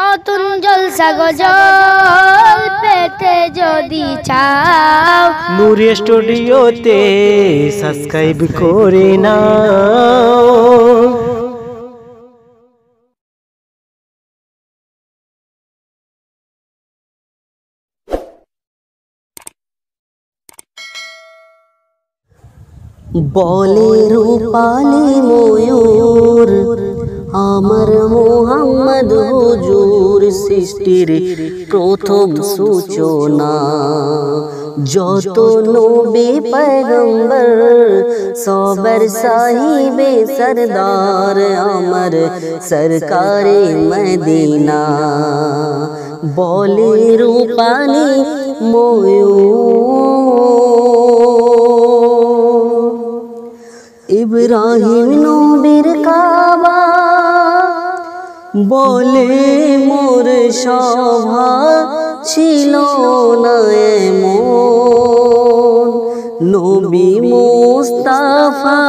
নতুন জলসা গজল পেতে যদি চাও নূর স্টুডিওতে সাবস্ক্রাইব করে নাও। বলে রূপালী ময়ূর আমার মোহাম্মদ হুজুর সৃষ্টির প্রথম সূচনা। যত নবী পয়গম্বর সবার সাহিবে সরদার আমার সরকারে মদিনা। বলে রূপালী ময়ূর ইব্রাহিম নবীর কাবা বলে মোর সভা ছিল না এমন। নবী মুস্তাফা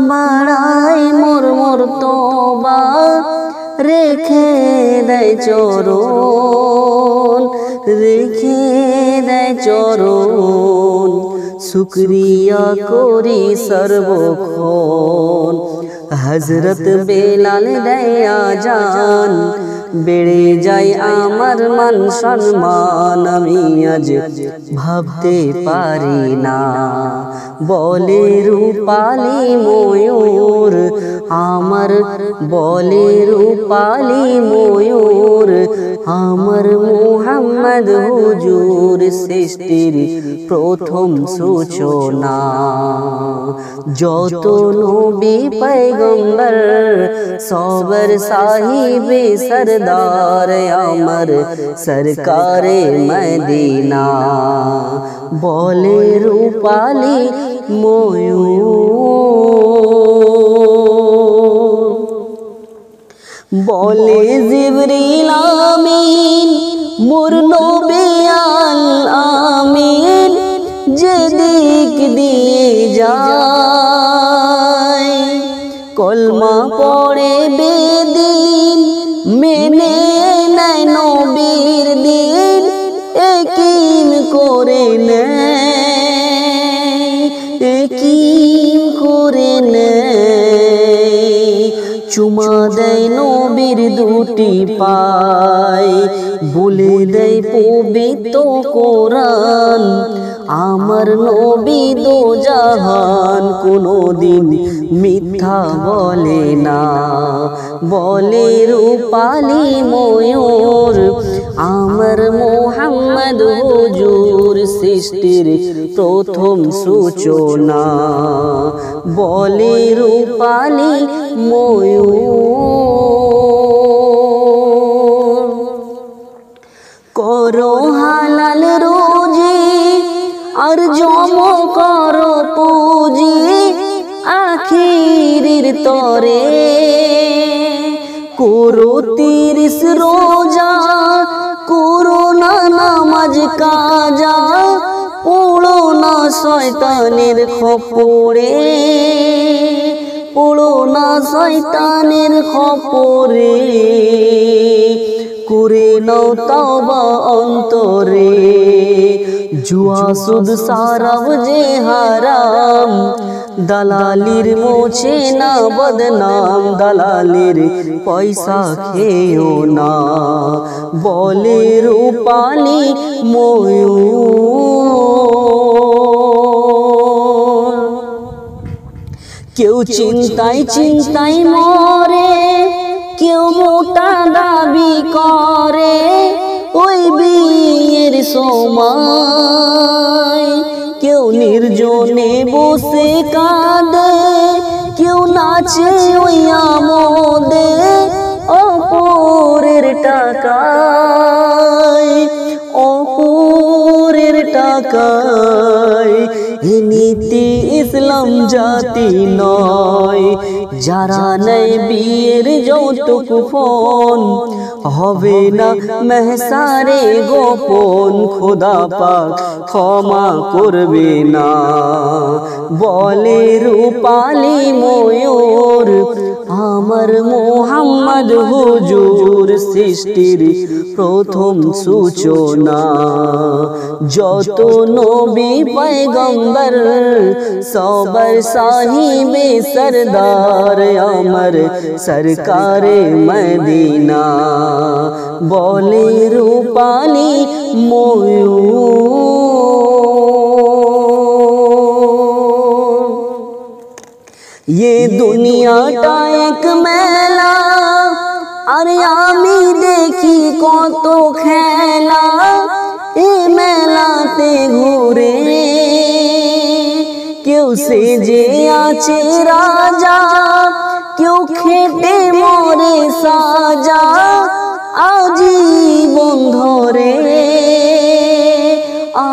বাড়াই মোর মোর তবা রেখে দেয় চরণ, রেখে দেয় চরণ। শুকরিয়া করি সর্বক্ষণ হযরত বেলাল দেয় আজান বেড়ে যায় আমার মান সম্মান আমি আজ ভাবতে পারি না। বলে রূপালী ময়ূর আমার, বলে রূপালী ময়ূর আমার মোহাম্মদ হুজুর সৃষ্টির প্রথম সূচনা। যত নবী পয়গম্বর সবার সাহিবে সরদার আমার সরকারে মদিনা। বলে রূপালী ময়ূর বলে জিবরিল আমিন মোর নবী আল আমিন যেদিক দিয়ে যায় কলমা পড়ে বেদিন মেনে নেয় নবীর দিন একিন করে নেয়, একিন করে নেয়। চুমা দেয় নবীর দুটি পায় বলে দেয় পবিত্র কোরআন আমার নবী দো জাহান কোনোদিন মিথ্যা বলে না। বলে রূপালী ময়ূর আমার মোহাম্মদ হুজুর সৃষ্টির প্রথম সূচনা। বলে রূপালী ময়ূর করো হালাল রোজি আর জম করো পুঁজি আখিরের তরে। করো 30 রোজা করো না নামাজ কাজা পড়ো না শয়তানের খপ্পরে, পড়ো না শয়তানের খপ্পরে। করে নাও তওবা অন্তরে জুয়া সুদ সারাব যে হারাম দালালির মোছে না বদনাম দালালির পয়সা খেও না। বলে রূপালী ময়ূর কেউ চিন্তায় চিন্তায় মরে কেউ মোটা দাবি করে ওই বিয়ের সময়। কেউ নির্জনে বসে কাঁদে কেউ নাচে ওই আমোদে অপরের টাকায়, অপরের টাকায়। এ নীতি ইসলাম জাতি নয় যারা নেয় বিয়ের যৌতুক ফোন হবে না মেহসারে গোপন, খোদা পাক ক্ষমা করবে না। বলে রূপালী ময়ূর আমার মোহাম্মদ হুজুর, সৃষ্টির প্রথম সূচনা। যত নবী পয়গম্বর সবার সাহিবে সরদার, আমার সরকারে মদিনা। বলে রূপালী ময়ূর ये দুনিয়াটা এক মেলা, আর আমি দেখি কত খেলা। এ মেলাতে ঘুরে কেউ সেজে আছে রাজা, কেউ খেটে মরে সাজা। আজীবন ধরে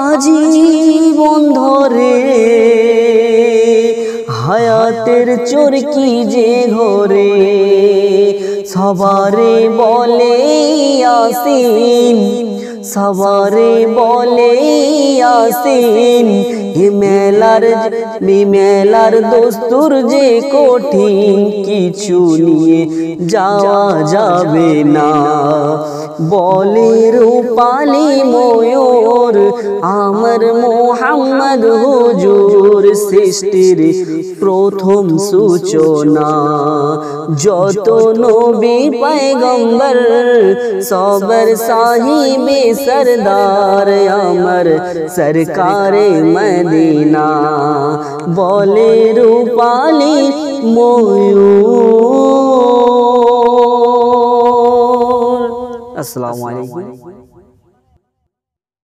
আজীবন ধরে হায়াতের চরকি যে ঘরে। সবারে বলে ইয়াসিন, সবারে বলে ইয়াসিন। মেলার দস্তুর যে কঠিন, কিছু নিয়ে যাওয়া যাবে না। বলে রূপালী ময়ূর আমার মোহাম্মদ হুজুর, সৃষ্টির প্রথম সূচনা। যত নবী পয়গম্বর সবার সাহিবে সরদার, আমার সরকারে মদিনা। বলে রূপালী ময়ূর। আসসালামু আলাইকুম।